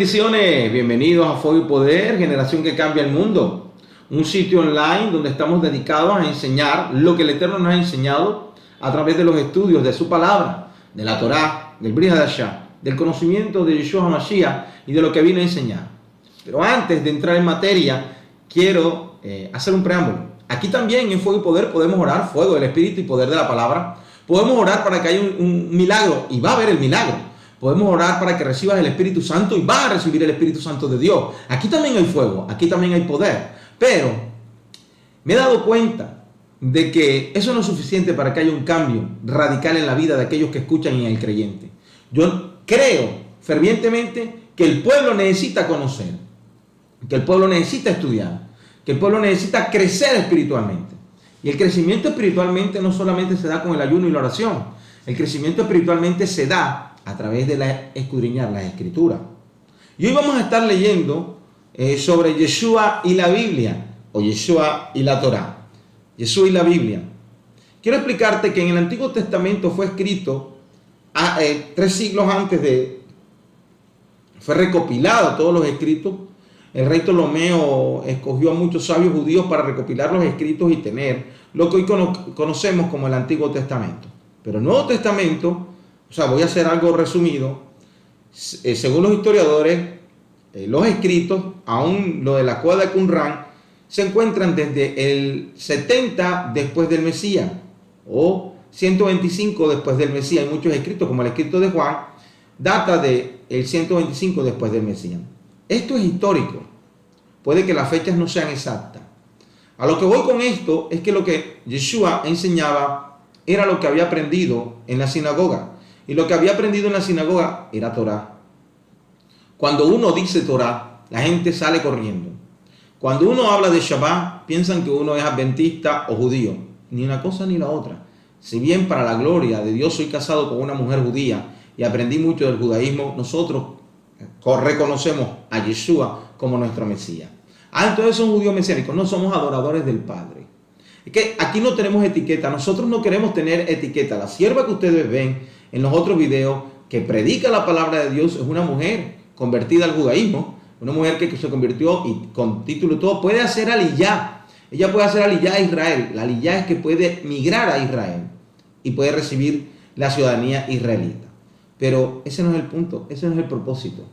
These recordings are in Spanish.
bendiciones, bienvenidos a Fuego y Poder, generación que cambia el mundo. Un sitio online donde estamos dedicados a enseñar lo que el Eterno nos ha enseñado a través de los estudios de su palabra, de la Torá, del Brit Hadashah, del conocimiento de Yeshua HaMashiach y de lo que vino a enseñar. Pero antes de entrar en materia, quiero hacer un preámbulo. Aquí también en Fuego y Poder podemos orar, fuego del Espíritu y poder de la palabra. Podemos orar para que haya un milagro y va a haber el milagro. Podemos orar para que recibas el Espíritu Santo y vas a recibir el Espíritu Santo de Dios. Aquí también hay fuego, aquí también hay poder. Pero me he dado cuenta de que eso no es suficiente para que haya un cambio radical en la vida de aquellos que escuchan en el creyente. Yo creo fervientemente que el pueblo necesita conocer, que el pueblo necesita estudiar, que el pueblo necesita crecer espiritualmente. Y el crecimiento espiritualmente no solamente se da con el ayuno y la oración. El crecimiento espiritualmente se da a través de escudriñar las Escrituras. Y hoy vamos a estar leyendo sobre Yeshua y la Biblia, o Yeshua y la Torá. Yeshua y la Biblia. Quiero explicarte que en el Antiguo Testamento fue escrito 3 siglos antes fue recopilado todos los escritos. El rey Ptolomeo escogió a muchos sabios judíos para recopilar los escritos y tener lo que hoy conocemos como el Antiguo Testamento. Pero el Nuevo Testamento, voy a hacer algo resumido. Según los historiadores, los escritos, aún lo de la cueva de Qumran, se encuentran desde el 70 después del Mesías o 125 después del Mesías. Hay muchos escritos, como el escrito de Juan, data del 125 después del Mesías. Esto es histórico. Puede que las fechas no sean exactas. A lo que voy con esto es que lo que Yeshua enseñaba era lo que había aprendido en la sinagoga. Y lo que había aprendido en la sinagoga era Torá. Cuando uno dice Torá, la gente sale corriendo. Cuando uno habla de Shabbat, piensan que uno es adventista o judío. Ni una cosa ni la otra. Si bien para la gloria de Dios soy casado con una mujer judía y aprendí mucho del judaísmo, nosotros reconocemos a Yeshua como nuestro Mesías. Entonces son judíos mesiánicos. No somos adoradores del Padre. Es que aquí no tenemos etiqueta. Nosotros no queremos tener etiqueta. La sierva que ustedes ven en los otros videos, que predica la palabra de Dios, es una mujer convertida al judaísmo, una mujer que se convirtió y con título y todo, puede hacer aliyá. Ella puede hacer aliyá a Israel. La aliyá es que puede migrar a Israel y puede recibir la ciudadanía israelita. Pero ese no es el punto, ese no es el propósito.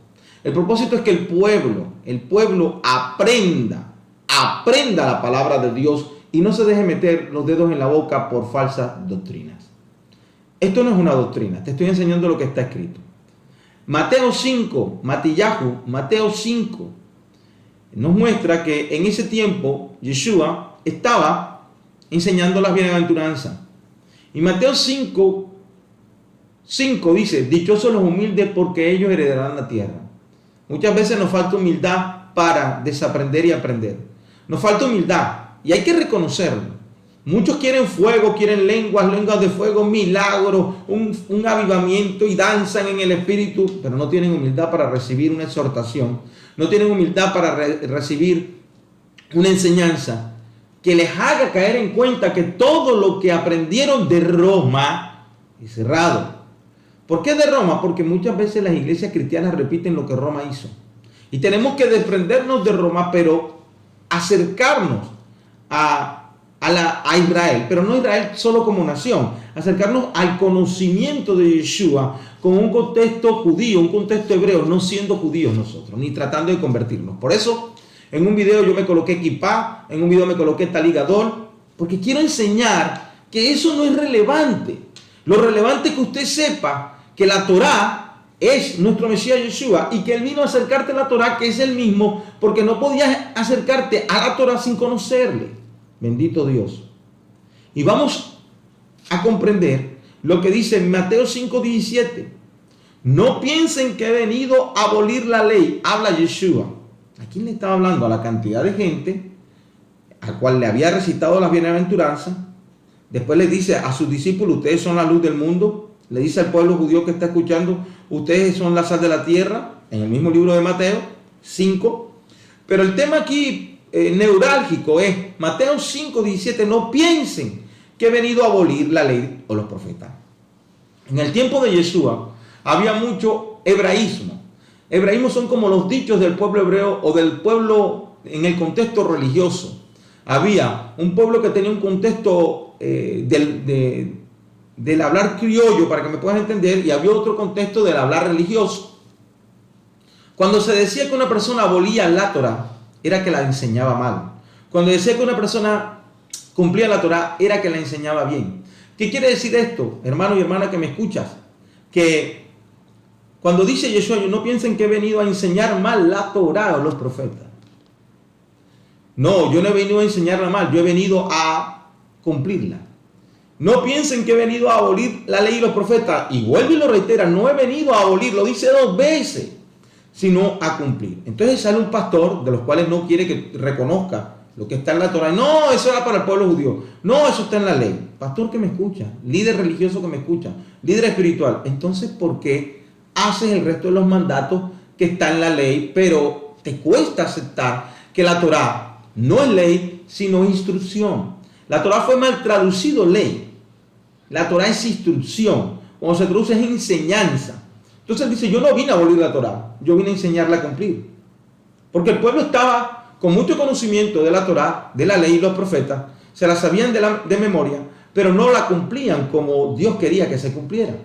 El propósito es que el pueblo aprenda la palabra de Dios y no se deje meter los dedos en la boca por falsas doctrinas. Esto no es una doctrina, te estoy enseñando lo que está escrito. Mateo 5 nos muestra que en ese tiempo Yeshua estaba enseñando las bienaventuranzas. Y Mateo 5 dice, dichosos los humildes porque ellos heredarán la tierra. Muchas veces nos falta humildad para desaprender y aprender. Nos falta humildad y hay que reconocerlo. Muchos quieren fuego, quieren lenguas de fuego, milagros, un avivamiento y danzan en el Espíritu, pero no tienen humildad para recibir una exhortación, no tienen humildad para recibir una enseñanza que les haga caer en cuenta que todo lo que aprendieron de Roma es errado. ¿Por qué de Roma? Porque muchas veces las iglesias cristianas repiten lo que Roma hizo. Y tenemos que desprendernos de Roma, pero acercarnos a Israel, pero no Israel solo como nación, acercarnos al conocimiento de Yeshua con un contexto judío, un contexto hebreo, no siendo judíos nosotros, ni tratando de convertirnos. Por eso, en un video yo me coloqué equipá, en un video me coloqué taligador, porque quiero enseñar que eso no es relevante. Lo relevante es que usted sepa que la Torá es nuestro Mesías Yeshua y que Él vino a acercarte a la Torá, que es el mismo, porque no podías acercarte a la Torá sin conocerle. Bendito Dios. Y vamos a comprender lo que dice en Mateo 5:17. No piensen que he venido a abolir la ley. Habla Yeshua. ¿A quién le estaba hablando? A la cantidad de gente al cual le había recitado las bienaventuranzas. Después le dice a sus discípulos, ustedes son la luz del mundo. Le dice al pueblo judío que está escuchando, ustedes son la sal de la tierra. En el mismo libro de Mateo 5. Pero el tema aquí neurálgico es Mateo 5:17. No piensen que he venido a abolir la ley o los profetas. En el tiempo de Yeshua había mucho hebraísmo. hebraísmo son como los dichos del pueblo hebreo o del pueblo en el contexto religioso. Había un pueblo que tenía un contexto del hablar criollo, para que me puedan entender, y había otro contexto del hablar religioso. Cuando se decía que una persona abolía la Torá, era que la enseñaba mal. Cuando decía que una persona cumplía la Torá, era que la enseñaba bien. ¿Qué quiere decir esto, hermano y hermana que me escuchas? Que cuando dice Yeshua, no piensen que he venido a enseñar mal la Torá o los profetas. No, yo no he venido a enseñarla mal, yo he venido a cumplirla. No piensen que he venido a abolir la ley y los profetas. Y vuelve y lo reitera, no he venido a abolir, lo dice 2 veces, sino a cumplir. Entonces sale un pastor de los cuales no quiere que reconozca lo que está en la Torá. No, eso era para el pueblo judío. No, eso está en la ley. Pastor que me escucha, líder religioso que me escucha, líder espiritual. Entonces, ¿por qué haces el resto de los mandatos que están en la ley, pero te cuesta aceptar que la Torá no es ley, sino instrucción? La Torá fue mal traducido ley. La Torá es instrucción. Cuando se traduce es enseñanza. Entonces dice, yo no vine a abolir la Torá, yo vine a enseñarla a cumplir. Porque el pueblo estaba con mucho conocimiento de la Torá, de la ley y los profetas, se la sabían de memoria, pero no la cumplían como Dios quería que se cumpliera.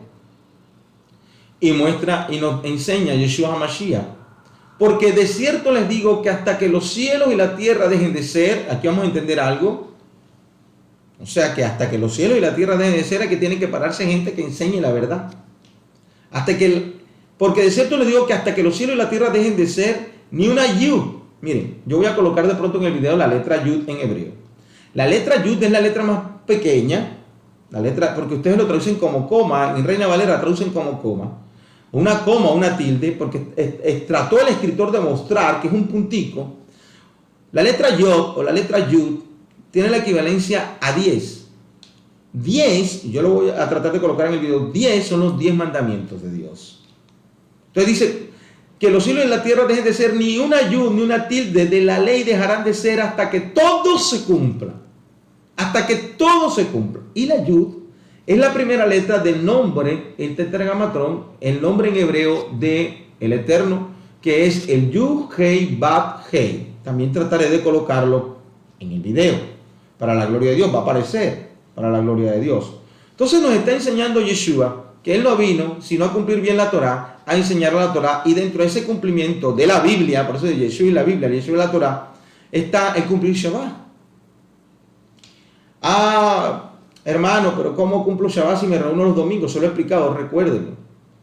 Y muestra y nos enseña Yeshua HaMashiach. Porque de cierto les digo que hasta que los cielos y la tierra dejen de ser, aquí vamos a entender algo. O sea que hasta que los cielos y la tierra dejen de ser, aquí tiene que pararse gente que enseñe la verdad. Porque de cierto les digo que hasta que los cielos y la tierra dejen de ser, ni una yud. Miren, yo voy a colocar de pronto en el video la letra yud en hebreo. La letra yud es la letra más pequeña, la letra, porque ustedes lo traducen como coma, en Reina Valera traducen como coma. Una coma, una tilde, porque trató el escritor de mostrar que es un puntico. La letra yod o la letra yud tiene la equivalencia a 10. 10, yo lo voy a tratar de colocar en el video, 10 son los 10 mandamientos de Dios. Entonces dice que los cielos y la tierra dejen de ser, ni una yud ni una tilde de la ley dejarán de ser hasta que todo se cumpla. Hasta que todo se cumpla. Y la yud es la primera letra del nombre, el tetragamatrón, el nombre en hebreo de el Eterno, que es el Yud Hei Bat Hei. También trataré de colocarlo en el video. Para la gloria de Dios, va a aparecer para la gloria de Dios. Entonces nos está enseñando Yeshua que Él no vino sino a cumplir bien la Torá, a enseñar la Torá, y dentro de ese cumplimiento de la Biblia, por eso de Yeshua y la Biblia, Yeshua y la Torá, está el cumplir Shabbat. Hermano, pero ¿cómo cumplo Shabbat si me reúno los domingos? Se lo he explicado, recuérdenlo.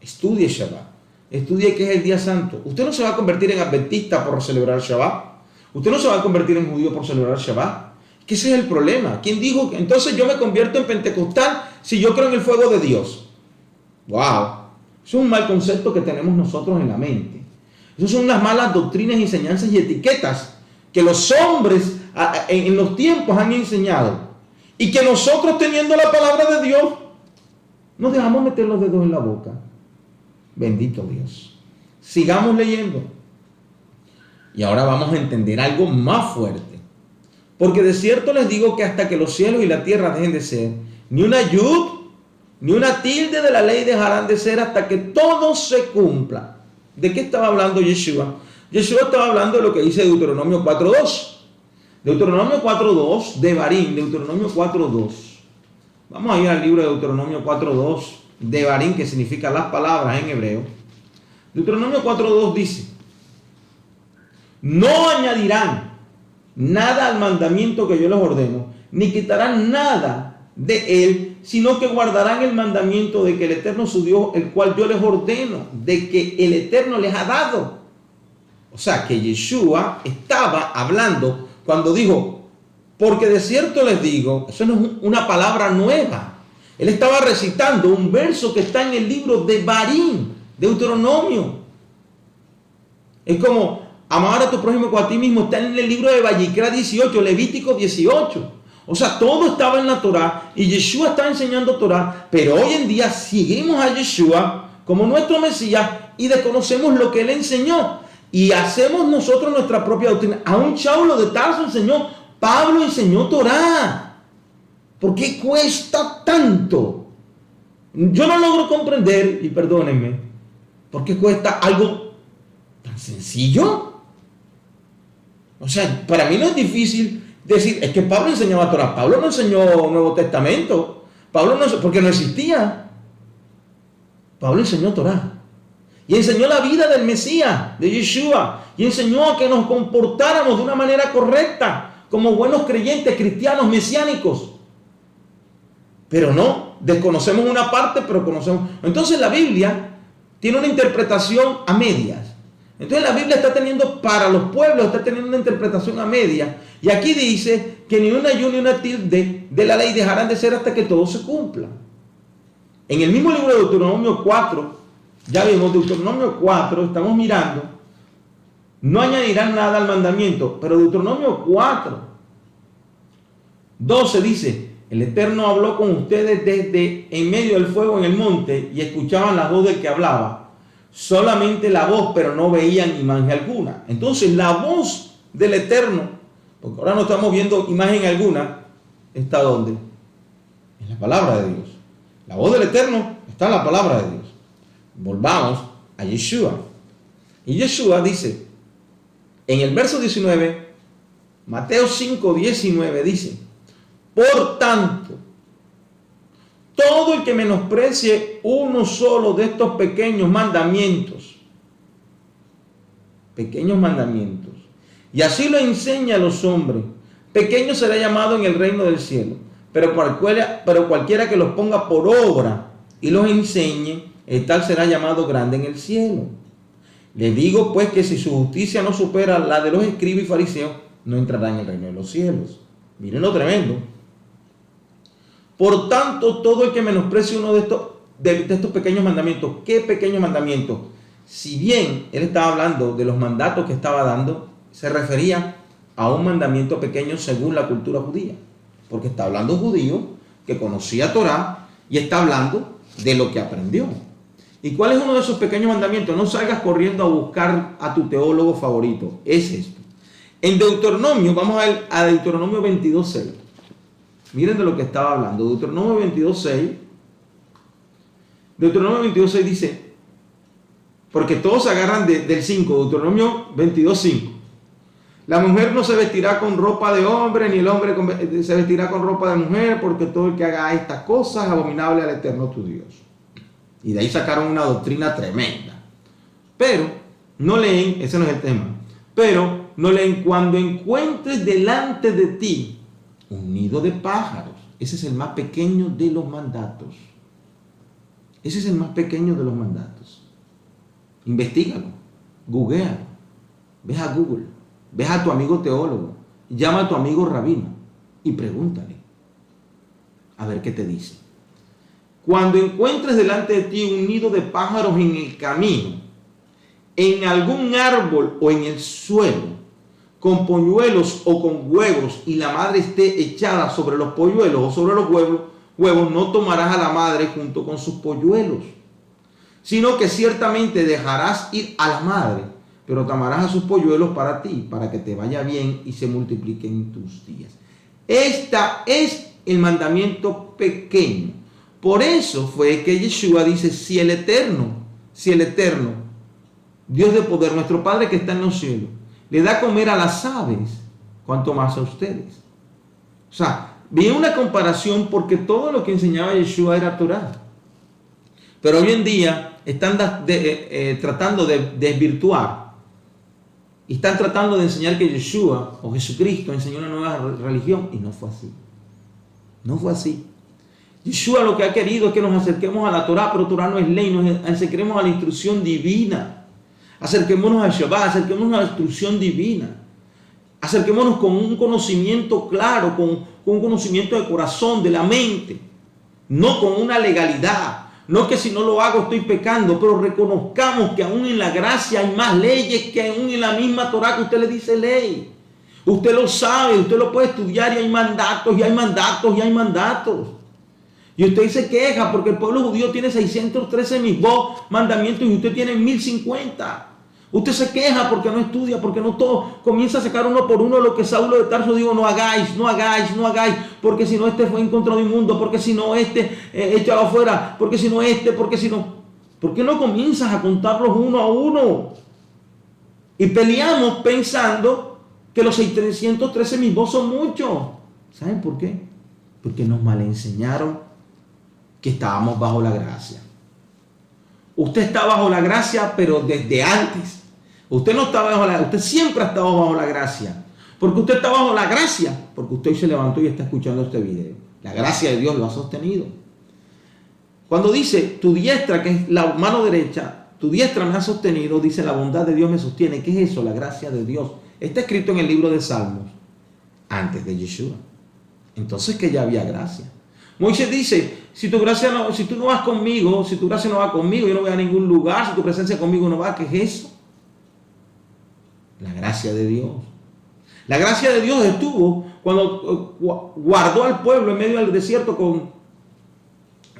Estudie Shabbat. Estudie qué es el día santo. Usted no se va a convertir en adventista por celebrar Shabbat. Usted no se va a convertir en judío por celebrar Shabbat. Que ese es el problema. ¿Quién dijo que entonces yo me convierto en pentecostal si yo creo en el fuego de Dios? ¡Wow! Eso es un mal concepto que tenemos nosotros en la mente. Esas son unas malas doctrinas, enseñanzas y etiquetas que los hombres en los tiempos han enseñado. Y que nosotros, teniendo la palabra de Dios, nos dejamos meter los dedos en la boca. Bendito Dios. Sigamos leyendo. Y ahora vamos a entender algo más fuerte. Porque de cierto les digo que hasta que los cielos y la tierra dejen de ser, ni una yud, ni una tilde de la ley dejarán de ser hasta que todo se cumpla. ¿De qué estaba hablando Yeshua? Yeshua estaba hablando de lo que dice Deuteronomio 4.2. Deuteronomio 4.2, Devarim, Deuteronomio 4.2. Vamos a ir al libro de Deuteronomio 4.2, Devarim, que significa las palabras en hebreo. Deuteronomio 4.2 dice: no añadirán nada al mandamiento que yo les ordeno, ni quitarán nada de él, sino que guardarán el mandamiento de que el Eterno su Dios, el cual yo les ordeno, de que el Eterno les ha dado. O sea, que Yeshua estaba hablando cuando dijo, porque de cierto les digo, eso no es una palabra nueva. Él estaba recitando un verso que está en el libro de Devarim, Deuteronomio. Es como amar a tu prójimo como a ti mismo, está en el libro de Vayikra 18, Levítico 18. O sea, todo estaba en la Torá y Yeshua estaba enseñando Torá, pero hoy en día seguimos a Yeshua como nuestro Mesías y desconocemos lo que Él enseñó. Y hacemos nosotros nuestra propia doctrina. Aún Saulo de Tarso enseñó, Pablo enseñó Torá. ¿Por qué cuesta tanto? Yo no logro comprender, y perdónenme, ¿por qué cuesta algo Tan sencillo. O sea, para mí no es difícil decir, es que Pablo enseñaba Torah. Pablo no enseñó Nuevo Testamento. Pablo no, porque no existía. Pablo enseñó Torah. Y enseñó la vida del Mesías, de Yeshua. Y enseñó a que nos comportáramos de una manera correcta, como buenos creyentes, cristianos, mesiánicos. Pero no, desconocemos una parte, pero conocemos. Entonces la Biblia tiene una interpretación a medias. Entonces la Biblia está teniendo, para los pueblos, está teniendo una interpretación a medias. Y aquí dice que ni una y ni una tilde de la ley dejarán de ser hasta que todo se cumpla. En el mismo libro de Deuteronomio 4, ya vimos Deuteronomio 4, estamos mirando, no añadirán nada al mandamiento, pero Deuteronomio 4, 12 dice, el Eterno habló con ustedes desde en medio del fuego en el monte y escuchaban la voz del que hablaba, solamente la voz, pero no veían imagen alguna. Entonces la voz del Eterno, porque ahora no estamos viendo imagen alguna, ¿está dónde? En la palabra de Dios. La voz del Eterno está en la palabra de Dios. Volvamos a Yeshua. Y Yeshua dice, en el verso 19, Mateo 5, 19 dice, por tanto, todo el que menosprecie uno solo de estos pequeños mandamientos, y así lo enseña a los hombres, pequeño será llamado en el reino del cielo, pero cualquiera que los ponga por obra y los enseñe, el tal será llamado grande en el cielo. Les digo pues que si su justicia no supera la de los escribas y fariseos, no entrará en el reino de los cielos. Miren lo tremendo. Por tanto, todo el que menosprecie uno de estos pequeños mandamientos, ¿qué pequeños mandamientos? Si bien él estaba hablando de los mandatos que estaba dando, se refería a un mandamiento pequeño según la cultura judía, porque está hablando judío que conocía Torah y está hablando de lo que aprendió. ¿Y cuál es uno de esos pequeños mandamientos? No salgas corriendo a buscar a tu teólogo favorito. Es esto. En Deuteronomio, vamos a Deuteronomio 22.6. Miren de lo que estaba hablando. Deuteronomio 22.6. Deuteronomio 22.6 dice, porque todos se agarran del 5, Deuteronomio 22.5. La mujer no se vestirá con ropa de hombre, ni el hombre se vestirá con ropa de mujer, porque todo el que haga estas cosas es abominable al Eterno tu Dios. Y de ahí sacaron una doctrina tremenda. Pero no leen, ese no es el tema, pero no leen, cuando encuentres delante de ti un nido de pájaros. Ese es el más pequeño de los mandatos. Ese es el más pequeño de los mandatos. Investígalo, googlealo, ve a Google, ve a tu amigo teólogo, llama a tu amigo rabino y pregúntale a ver qué te dice. Cuando encuentres delante de ti un nido de pájaros en el camino, en algún árbol o en el suelo, con polluelos o con huevos, y la madre esté echada sobre los polluelos o sobre los huevos, no tomarás a la madre junto con sus polluelos, sino que ciertamente dejarás ir a la madre, pero tomarás a sus polluelos para ti, para que te vaya bien y se multipliquen tus días. Esta es el mandamiento pequeño. Por eso fue que Yeshua dice, si el Eterno, Dios de poder, nuestro Padre que está en los cielos, le da a comer a las aves, cuanto más a ustedes. O sea, vi una comparación porque todo lo que enseñaba Yeshua era Torah. Pero hoy en día están tratando de desvirtuar y están tratando de enseñar que Yeshua o Jesucristo enseñó una nueva religión, y no fue así. No fue así. Yeshua lo que ha querido es que nos acerquemos a la Torah, pero Torah no es ley, nos acerquemos a la instrucción divina. Acerquémonos al Shabbat, acerquémonos a la instrucción divina. Acerquémonos con un conocimiento claro, con un conocimiento de corazón, de la mente. No con una legalidad. No que si no lo hago estoy pecando, pero reconozcamos que aún en la gracia hay más leyes que aún en la misma Torah que usted le dice ley. Usted lo sabe, usted lo puede estudiar y hay mandatos, y hay mandatos, y hay mandatos. Y usted se queja porque el pueblo judío tiene 613 mandamientos y usted tiene 1050. Usted se queja porque no estudia, porque no todo. Comienza a sacar uno por uno lo que Saulo de Tarso dijo, no hagáis, no hagáis, no hagáis, porque si no este fue en contra del mundo, porque si no este, échalo afuera, porque si no este, porque si no. ¿Por qué no comienzas a contarlos uno a uno? Y peleamos pensando que los 613,000 son muchos. ¿Saben por qué? Porque nos malenseñaron que estábamos bajo la gracia. Usted está bajo la gracia, pero desde antes. Usted no está bajo la, usted siempre ha estado bajo la gracia. Porque usted está bajo la gracia, porque usted hoy se levantó y está escuchando este video. La gracia de Dios lo ha sostenido. Cuando dice tu diestra, que es la mano derecha, tu diestra me ha sostenido, dice la bondad de Dios me sostiene. ¿Qué es eso? La gracia de Dios. Está escrito en el libro de Salmos, antes de Yeshua. Entonces que ya había gracia. Moisés dice, si tu gracia no, si tú no vas conmigo, si tu gracia no va conmigo, yo no voy a ningún lugar, si tu presencia conmigo no va, ¿qué es eso? La gracia de Dios. La gracia de Dios estuvo cuando guardó al pueblo en medio del desierto con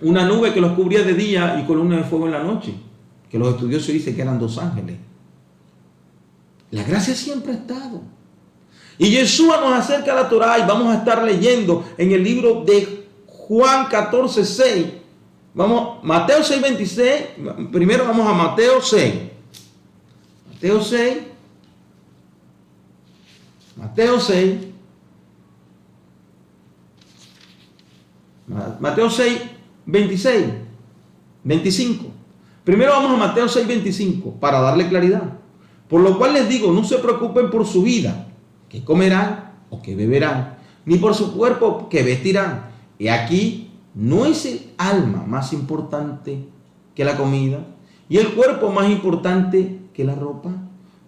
una nube que los cubría de día y columna de fuego en la noche, que los estudiosos dicen que eran 2 ángeles. La gracia siempre ha estado. Y Yeshua nos acerca a la Torá y vamos a estar leyendo en el libro de Juan 14:6. Vamos, Mateo 6:26. Primero vamos a Mateo 6. Mateo 6. Mateo 6. Mateo 6, 26, 25. Primero vamos a Mateo 6, 25 para darle claridad. Por lo cual les digo, no se preocupen por su vida, que comerán o que beberán, ni por su cuerpo que vestirán. Y aquí no es el alma más importante que la comida y el cuerpo más importante que la ropa.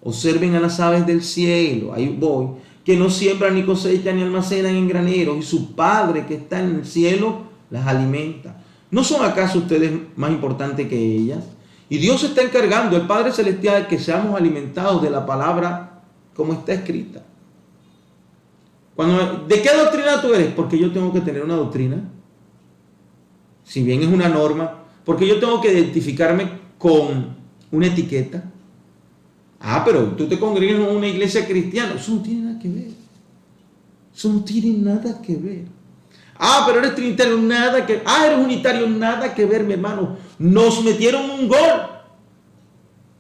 Observen a las aves del cielo, ahí voy, que no siembran ni cosechan ni almacenan en graneros, y su Padre que está en el cielo las alimenta. ¿No son acaso ustedes más importantes que ellas? Y Dios está encargando, el Padre Celestial, que seamos alimentados de la palabra como está escrita. ¿De qué doctrina tú eres? Porque yo tengo que tener una doctrina. Si bien es una norma, porque yo tengo que identificarme con una etiqueta. Ah, pero tú te congregas en una iglesia cristiana. Eso no tiene nada que ver. Eso no tiene nada que ver. Ah, pero eres trinitario, nada que ver. Ah, eres unitario, nada que ver, mi hermano. Nos metieron un gol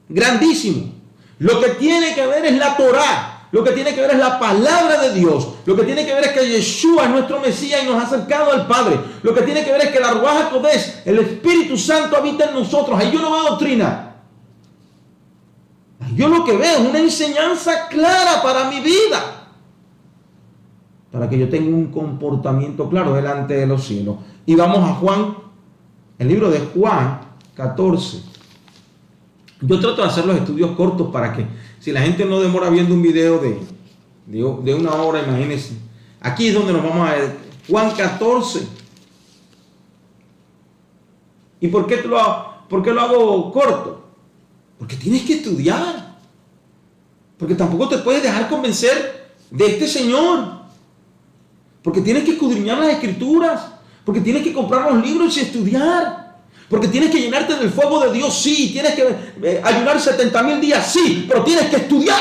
grandísimo. Lo que tiene que ver es la Torá. Lo que tiene que ver es la palabra de Dios. Lo que tiene que ver es que Yeshua es nuestro Mesías y nos ha acercado al Padre. Lo que tiene que ver es que la Ruaj HaKodesh, el Espíritu Santo, habita en nosotros. Ahí yo no veo doctrina. Yo lo que veo es una enseñanza clara para mi vida, para que yo tenga un comportamiento claro delante de los cielos. Y vamos a Juan, el libro de Juan 14. Yo trato de hacer los estudios cortos para que, si la gente no demora viendo un video de 1 hora, imagínense. Aquí es donde nos vamos a ver. Juan 14. ¿Y por qué lo hago corto? Porque tienes que estudiar. Porque tampoco te puedes dejar convencer de este Señor. Porque tienes que escudriñar las Escrituras. Porque tienes que comprar los libros y estudiar. Porque tienes que llenarte del fuego de Dios, sí. Tienes que ayunar 70,000 días, sí. Pero tienes que estudiar.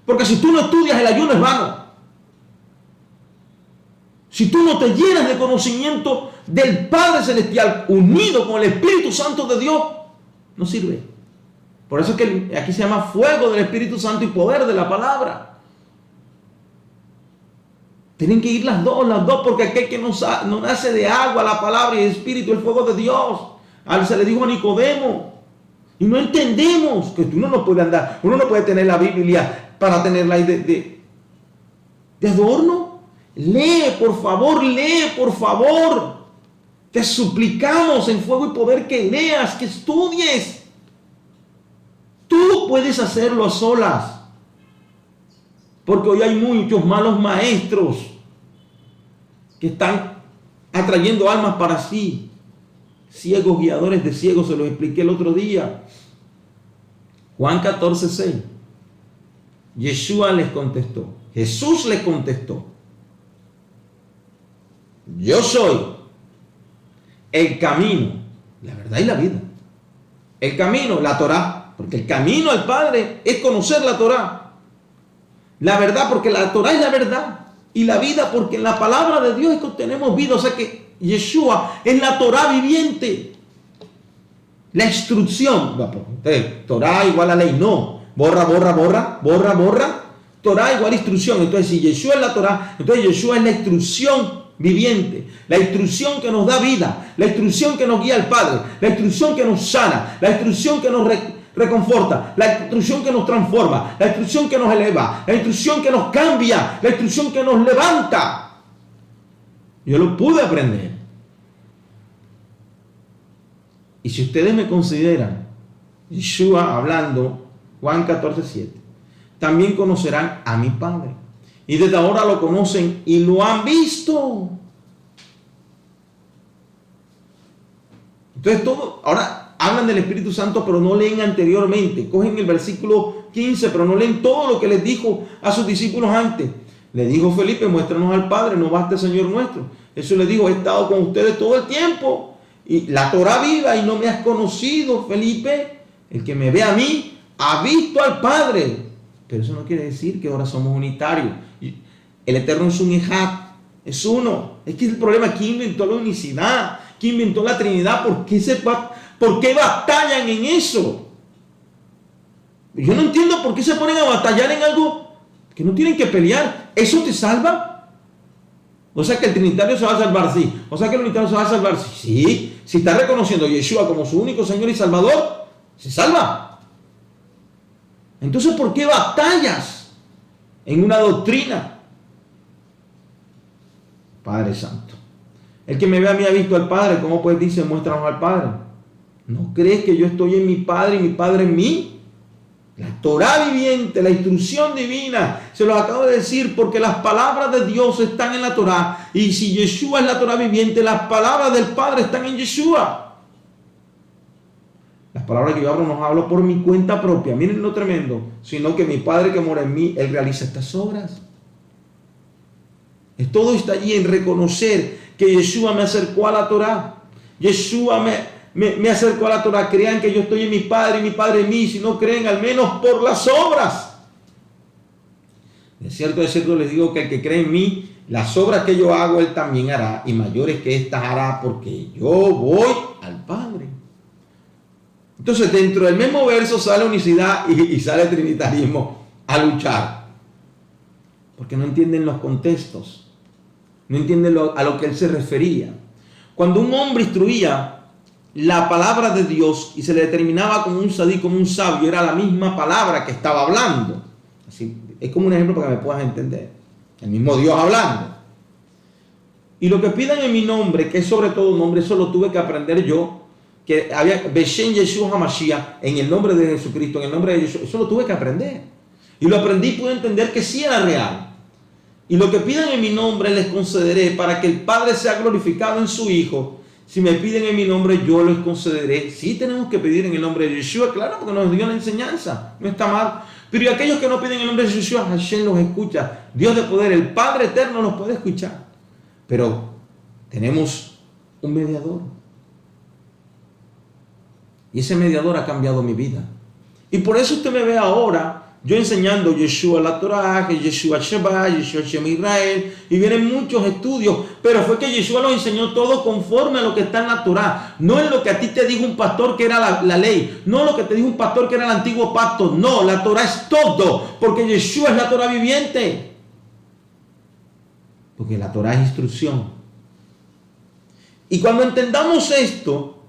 Porque si tú no estudias, el ayuno es vano. Si tú no te llenas de conocimiento del Padre Celestial unido con el Espíritu Santo de Dios, no sirve. Por eso es que aquí se llama fuego del Espíritu Santo y poder de la palabra. Tienen que ir las dos, porque aquel que no nace de agua, la palabra y el Espíritu, el fuego de Dios. Se le dijo a Nicodemo. Y no entendemos que uno no puede andar, uno no puede tener la Biblia para tenerla ahí de adorno. Lee, por favor, lee, por favor. Te suplicamos en fuego y poder que leas, que estudies. Tú puedes hacerlo a solas. Porque hoy hay muchos malos maestros que están atrayendo almas para sí. Ciegos guiadores de ciegos, se los expliqué el otro día. Juan 14:6. Yeshua les contestó. Jesús les contestó. Yo soy el camino, la verdad y la vida. El camino, la Torá, porque el camino al Padre es conocer la Torá. La verdad, porque la Torá es la verdad. Y la vida, porque en la palabra de Dios es que obtenemos vida. O sea que Yeshua es la Torá viviente. La instrucción. Torá igual a ley, no. borra. Torah igual instrucción. Entonces, si Yeshua es la Torah, entonces Yeshua es la instrucción viviente, la instrucción que nos da vida, la instrucción que nos guía al Padre, la instrucción que nos sana, la instrucción que nos reconforta, la instrucción que nos transforma, la instrucción que nos eleva, la instrucción que nos cambia, la instrucción que nos levanta. Yo lo pude aprender. Y si ustedes me consideran, Yeshua hablando, Juan 14:7, también conocerán a mi Padre. Y desde ahora lo conocen y lo han visto. Entonces ahora hablan del Espíritu Santo, pero no leen anteriormente. Cogen el versículo 15, pero no leen todo lo que les dijo a sus discípulos antes. Le dijo Felipe, muéstranos al Padre, no basta, Señor nuestro. Eso le dijo, he estado con ustedes todo el tiempo. Y la Torah viva y no me has conocido, Felipe. El que me ve a mí, ha visto al Padre. Pero eso no quiere decir que ahora somos unitarios. El Eterno es un Ejad, es uno. Es que el problema, ¿quién inventó la unicidad? ¿Quién inventó la Trinidad? ¿Por qué batallan en eso? Yo no entiendo por qué se ponen a batallar en algo que no tienen que pelear. ¿Eso te salva? O sea que el trinitario se va a salvar, sí. O sea que el unitario se va a salvar, sí. Si está reconociendo a Yeshua como su único Señor y Salvador, se salva. Entonces, ¿por qué batallas en una doctrina? Padre Santo. El que me ve a mí ha visto al Padre. ¿Cómo pues dice, muéstranos al Padre? ¿No crees que yo estoy en mi Padre y mi Padre en mí? La Torah viviente, la instrucción divina, se los acabo de decir, porque las palabras de Dios están en la Torah. Y si Yeshua es la Torah viviente, las palabras del Padre están en Yeshua. Las palabras que yo hablo no hablo por mi cuenta propia, miren lo tremendo, sino que mi Padre que mora en mí, Él realiza estas obras. Todo está allí en reconocer que Yeshua me acercó a la Torah. Yeshua me acercó a la Torah. Crean que yo estoy en mi Padre y mi Padre en mí. Si no creen, al menos por las obras. De cierto les digo que el que cree en mí, las obras que yo hago, Él también hará. Y mayores que estas hará, porque yo voy al Padre. Entonces, dentro del mismo verso sale unicidad y sale trinitarismo a luchar. Porque no entienden los contextos. No entienden a lo que él se refería. Cuando un hombre instruía la palabra de Dios y se le determinaba como un sadí, como un sabio, era la misma palabra que estaba hablando. Así, es como un ejemplo para que me puedas entender. El mismo Dios hablando. Y lo que pidan en mi nombre, que es sobre todo un nombre, eso lo tuve que aprender yo, que había Beshem Yeshua HaMashiach, en el nombre de Jesucristo, en el nombre de Yeshua, eso lo tuve que aprender. Y lo aprendí y pude entender que sí era real. Y lo que pidan en mi nombre les concederé, para que el Padre sea glorificado en su Hijo. Si me piden en mi nombre, yo les concederé. Sí tenemos que pedir en el nombre de Yeshua, claro, porque nos dio la enseñanza, no está mal. Pero y aquellos que no piden en el nombre de Yeshua, Hashem los escucha. Dios de poder, el Padre eterno los puede escuchar. Pero tenemos un mediador. Y ese mediador ha cambiado mi vida. Y por eso usted me ve ahora yo enseñando Yeshua la Torah, Yeshua Shabbat, Yeshua Shem Israel, y vienen muchos estudios, pero fue que Yeshua los enseñó todo conforme a lo que está en la Torah, no en lo que a ti te dijo un pastor que era la ley, no lo que te dijo un pastor que era el antiguo pacto, no, la Torah es todo, porque Yeshua es la Torah viviente, porque la Torah es instrucción. Y cuando entendamos esto,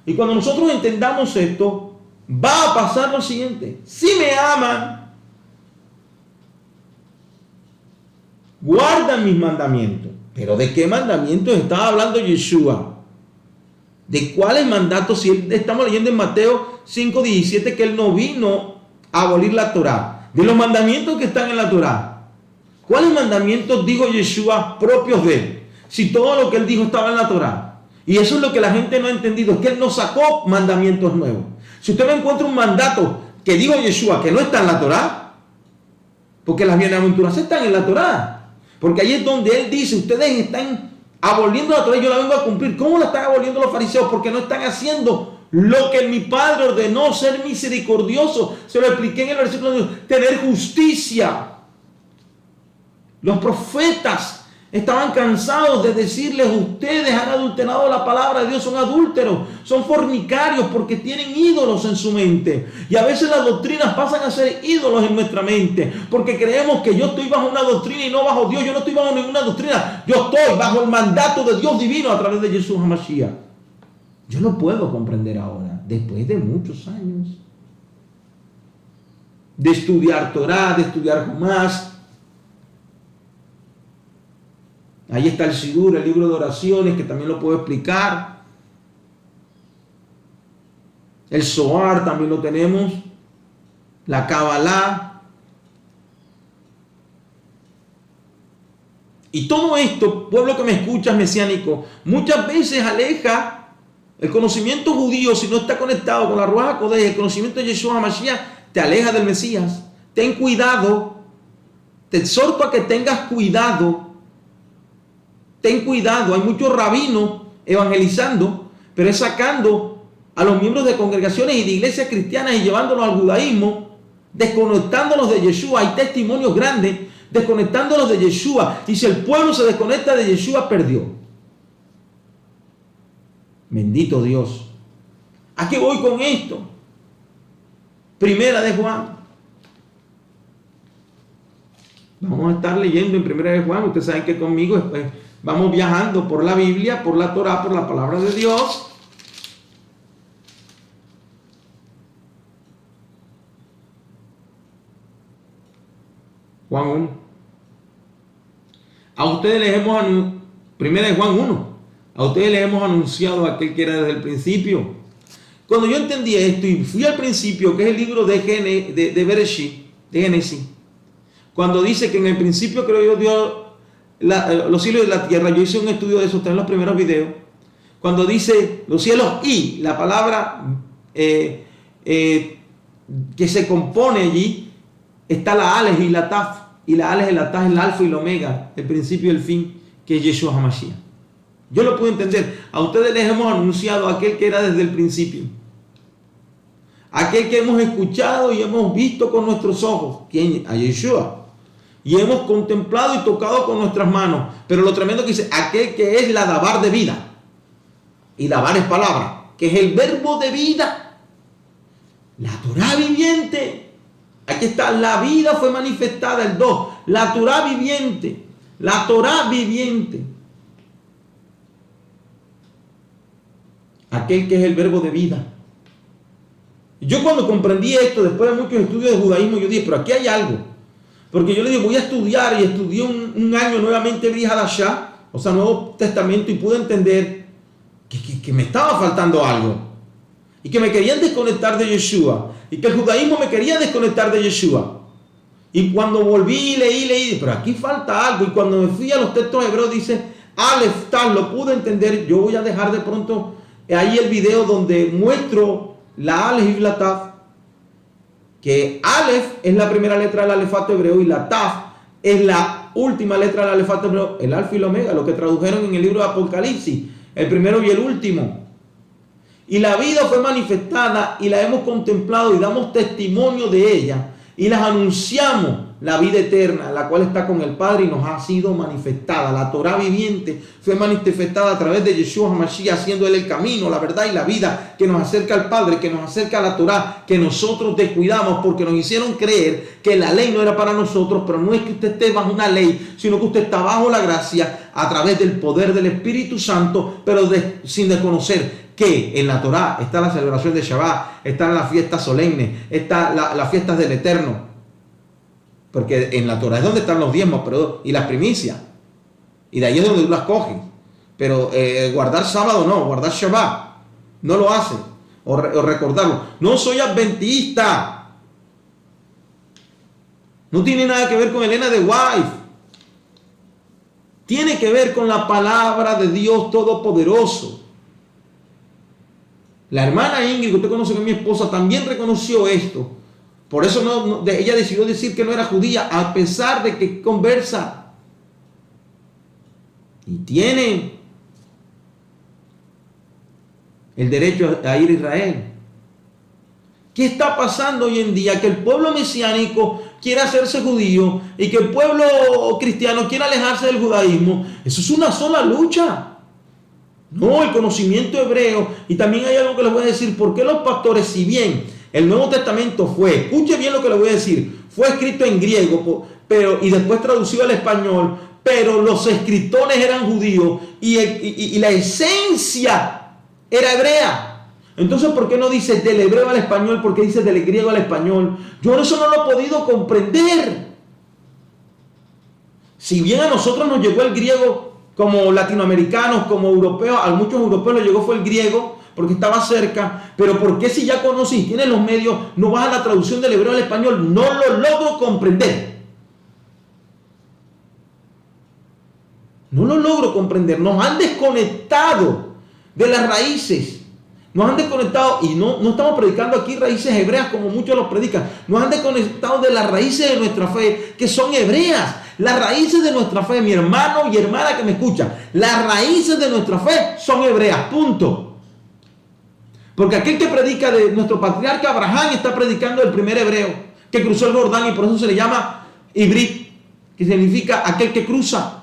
y cuando nosotros entendamos esto, va a pasar lo siguiente. Si me aman, guardan mis mandamientos. ¿Pero de qué mandamientos estaba hablando Yeshua? ¿De cuáles mandatos? Si estamos leyendo en Mateo 5:17 que Él no vino a abolir la Torah. De los mandamientos que están en la Torah, ¿cuáles mandamientos dijo Yeshua propios de Él? Si todo lo que Él dijo estaba en la Torah. Y eso es lo que la gente no ha entendido, es que Él no sacó mandamientos nuevos. Si usted no encuentra un mandato que dijo Yeshua que no está en la Torah, porque las bienaventuranzas están en la Torah, porque ahí es donde Él dice, ustedes están aboliendo la Torah y yo la vengo a cumplir. ¿Cómo la están aboliendo los fariseos? Porque no están haciendo lo que mi Padre ordenó, ser misericordioso. Se lo expliqué en el versículo 2, tener justicia. Los profetas Estaban cansados de decirles: ustedes han adulterado la palabra de Dios, son adúlteros, son fornicarios porque tienen ídolos en su mente. Y a veces las doctrinas pasan a ser ídolos en nuestra mente, porque creemos que yo estoy bajo una doctrina y no bajo Dios. Yo no estoy bajo ninguna doctrina, yo estoy bajo el mandato de Dios divino a través de Jesús HaMashiach. Yo lo puedo comprender ahora, después de muchos años de estudiar Torah, de estudiar Jumás. Ahí está el Sidur, el libro de oraciones, que también lo puedo explicar. El Zohar también lo tenemos. La Kabbalah. Y todo esto, pueblo que me escuchas, mesiánico, muchas veces aleja el conocimiento judío. Si no está conectado con la Ruach HaKodesh, el conocimiento de Yeshua HaMashiach, te aleja del Mesías. Ten cuidado. Te exhorto a que tengas cuidado. Ten cuidado, hay muchos rabinos evangelizando, pero es sacando a los miembros de congregaciones y de iglesias cristianas y llevándolos al judaísmo, desconectándolos de Yeshua. Hay testimonios grandes desconectándolos de Yeshua. Y si el pueblo se desconecta de Yeshua, perdió. Bendito Dios. ¿A qué voy con esto? Primera de Juan. Vamos a estar leyendo en Primera de Juan. Ustedes saben que conmigo después vamos viajando por la Biblia, por la Torah, por la palabra de Dios. Juan 1. A ustedes les hemos anunciado, primera de Juan 1, a ustedes les hemos anunciado a aquel que era desde el principio. Cuando yo entendí esto y fui al principio, que es el libro de Bereshit, de Génesis, cuando dice que en el principio creó Dios los cielos y la tierra, yo hice un estudio de eso, está en los primeros videos. Cuando dice los cielos y la palabra que se compone allí, está la Aleph y la Taf, y la Aleph y la Taf es el alfa y el omega, el principio y el fin, que es Yeshua HaMashiach. Yo lo puedo entender. A ustedes les hemos anunciado a aquel que era desde el principio, aquel que hemos escuchado y hemos visto con nuestros ojos, ¿quién? A Yeshua. Y hemos contemplado y tocado con nuestras manos. Pero lo tremendo que dice, aquel que es la Dabar de vida. Y Dabar es palabra, que es el verbo de vida. La Torah viviente. Aquí está, la vida fue manifestada, el 2. La Torah viviente. La Torah viviente. Aquel que es el verbo de vida. Yo cuando comprendí esto, después de muchos estudios de judaísmo, yo dije, pero aquí hay algo. Porque yo le digo, voy a estudiar, y estudié un año nuevamente Brit Hadashah, o sea, Nuevo Testamento, y pude entender que me estaba faltando algo. Y que me querían desconectar de Yeshua. Y que el judaísmo me quería desconectar de Yeshua. Y cuando volví, leí, pero aquí falta algo. Y cuando me fui a los textos hebreos, dice, Aleph, tal, lo pude entender. Yo voy a dejar de pronto ahí el video donde muestro la Aleph y la Taf. Que Aleph es la primera letra del alefato hebreo y la Taf es la última letra del alefato hebreo, el alfa y el omega, lo que tradujeron en el libro de Apocalipsis, el primero y el último. Y la vida fue manifestada y la hemos contemplado y damos testimonio de ella y las anunciamos, la vida eterna, la cual está con el Padre y nos ha sido manifestada. La Torah viviente fue manifestada a través de Yeshua HaMashiach, haciendo Él el camino, la verdad y la vida, que nos acerca al Padre, que nos acerca a la Torah, que nosotros descuidamos porque nos hicieron creer que la ley no era para nosotros, pero no es que usted esté bajo una ley, sino que usted está bajo la gracia a través del poder del Espíritu Santo, pero sin desconocer que en la Torah está la celebración de Shabbat, están las fiestas solemnes, están las fiestas del Eterno. Porque en la Torah es donde están los diezmos y las primicias. Y de ahí es donde tú las coges. Pero guardar sábado no, guardar Shabbat no lo hace. O recordarlo. No soy adventista. No tiene nada que ver con Elena de White. Tiene que ver con la palabra de Dios Todopoderoso. La hermana Ingrid, que usted conoce, que es mi esposa, también reconoció esto. Por eso ella decidió decir que no era judía, a pesar de que conversa. Y tiene el derecho a ir a Israel. ¿Qué está pasando hoy en día? Que el pueblo mesiánico quiere hacerse judío y que el pueblo cristiano quiere alejarse del judaísmo. Eso es una sola lucha. No, el conocimiento hebreo. Y también hay algo que les voy a decir. ¿Por qué los pastores, si bien el Nuevo Testamento fue, escuche bien lo que les voy a decir, fue escrito en griego, y después traducido al español, pero los escritores eran judíos y la esencia era hebrea? Entonces, ¿por qué no dice del hebreo al español? ¿Por qué dice del griego al español? Yo eso no lo he podido comprender. Si bien a nosotros nos llegó el griego como latinoamericanos, como europeos, a muchos europeos les llegó fue el griego porque estaba cerca, pero ¿por qué si ya conoces y tienes los medios, no vas a la traducción del hebreo al español? No lo logro comprender. No lo logro comprender. Nos han desconectado de las raíces. Nos han desconectado, y no estamos predicando aquí raíces hebreas como muchos los predican. Nos han desconectado de las raíces de nuestra fe, que son hebreas. Las raíces de nuestra fe, mi hermano y hermana que me escuchan, las raíces de nuestra fe son hebreas, punto. Porque aquel que predica de nuestro patriarca Abraham está predicando el primer hebreo que cruzó el Jordán, y por eso se le llama Ibrit, que significa aquel que cruza.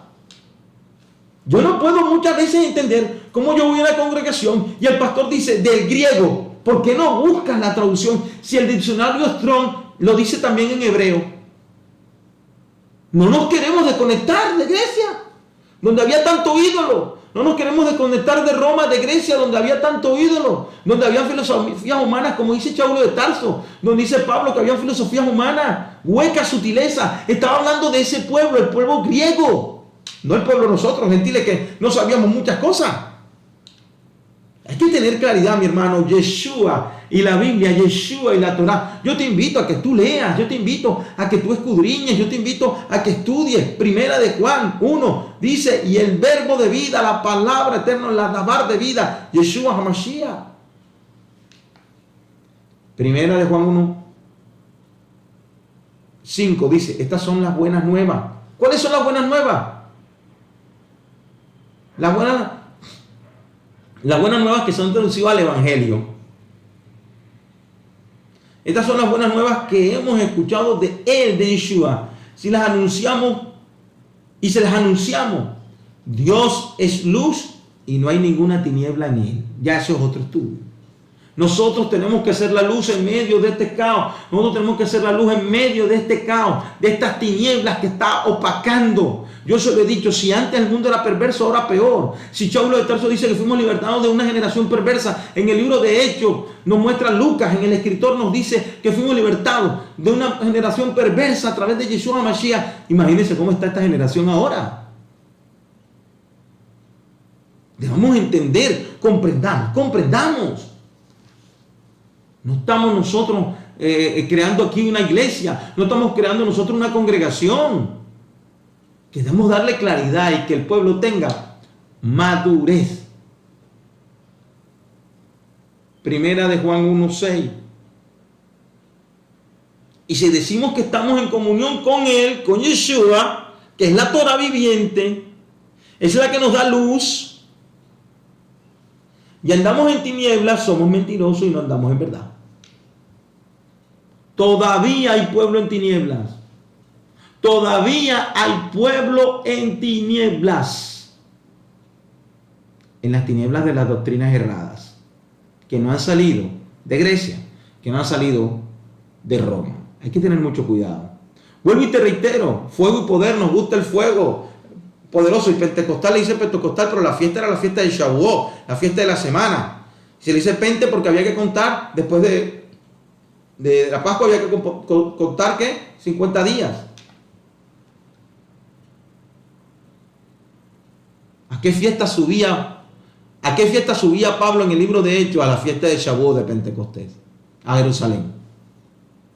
Yo no puedo muchas veces entender cómo yo voy a la congregación y el pastor dice del griego. ¿Por qué no buscas la traducción si el diccionario Strong lo dice también en hebreo? No nos queremos desconectar de Grecia, donde había tanto ídolo. No nos queremos desconectar de Roma, de Grecia, donde había tanto ídolo, donde había filosofías humanas, como dice Saulo de Tarso, donde dice Pablo que había filosofías humanas, huecas, sutileza. Estaba hablando de ese pueblo, el pueblo griego. No el pueblo nosotros, gentiles, que no sabíamos muchas cosas. Hay que tener claridad, mi hermano. Yeshua y la Biblia, Yeshua y la Torah. Yo te invito a que tú leas, yo te invito a que tú escudriñes, yo te invito a que estudies. Primera de Juan 1 dice, y el verbo de vida, la palabra eterna, la dabar de vida, Yeshua HaMashiach. Primera de Juan 1, 5 dice, estas son las buenas nuevas. ¿Cuáles son las buenas nuevas? Las buenas nuevas que son traducidas al Evangelio. Estas son las buenas nuevas que hemos escuchado de él, de Yeshua. Si las anunciamos y se las anunciamos, Dios es luz y no hay ninguna tiniebla en él. Ya eso es otro estudio. Nosotros tenemos que ser la luz en medio de este caos. Nosotros tenemos que ser la luz en medio de este caos, de estas tinieblas que está opacando. Yo se lo he dicho, si antes el mundo era perverso, ahora peor. Si Saulo de Tarso dice que fuimos libertados de una generación perversa, en el libro de Hechos nos muestra Lucas, en el escritor nos dice que fuimos libertados de una generación perversa a través de Yeshua HaMashiach. Imagínense cómo está esta generación ahora. Debemos entender, comprendamos. No estamos nosotros creando aquí una iglesia, no estamos creando nosotros una congregación. Queremos darle claridad y que el pueblo tenga madurez. Primera de Juan 1:6. Y si decimos que estamos en comunión con él, con Yeshua, que es la Torah viviente, es la que nos da luz, y andamos en tinieblas, somos mentirosos y no andamos en verdad. Todavía hay pueblo en tinieblas. Todavía hay pueblo en tinieblas. En las tinieblas de las doctrinas erradas, que no han salido de Grecia, que no han salido de Roma. Hay que tener mucho cuidado. Vuelvo y te reitero, fuego y poder, nos gusta el fuego poderoso. Y pentecostal le dice pentecostal, pero la fiesta era la fiesta de Shavuot, la fiesta de la semana. Se le dice pente porque había que contar, después de la Pascua había que contar, ¿qué? 50 días. ¿A qué fiesta subía Pablo en el libro de Hechos? A la fiesta de Shavuot de Pentecostés, a Jerusalén.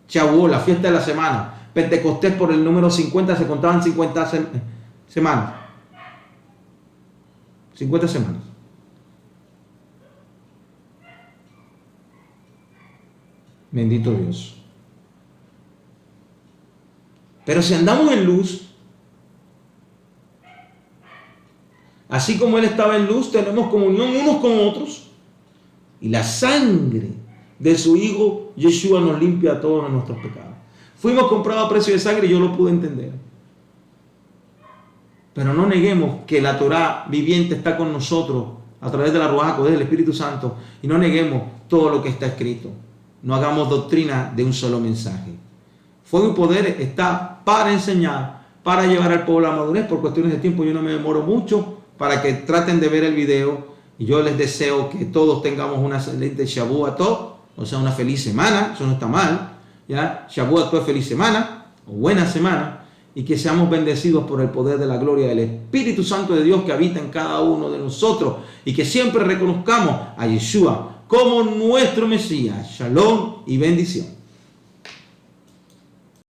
Shavuot, la fiesta de la semana. Pentecostés, por el número 50, se contaban 50 semanas. 50 semanas. Bendito Dios. Pero si andamos en luz, así como él estaba en luz, tenemos comunión unos con otros, y la sangre de su Hijo Yeshua nos limpia todos nuestros pecados. Fuimos comprados a precio de sangre y yo lo pude entender. Pero no neguemos que la Torá viviente está con nosotros a través de la Ruaj HaKodesh del Espíritu Santo, y no neguemos todo lo que está escrito. No hagamos doctrina de un solo mensaje. Fuego y Poder está para enseñar, para llevar al pueblo a la madurez. Por cuestiones de tiempo yo no me demoro mucho, para que traten de ver el video, y yo les deseo que todos tengamos una excelente Shavuot Tov, o sea, una feliz semana. Eso no está mal, ¿ya? Shavuot Tov es feliz semana, o buena semana, y que seamos bendecidos por el poder de la gloria del Espíritu Santo de Dios que habita en cada uno de nosotros, y que siempre reconozcamos a Yeshua como nuestro Mesías. Shalom y bendición.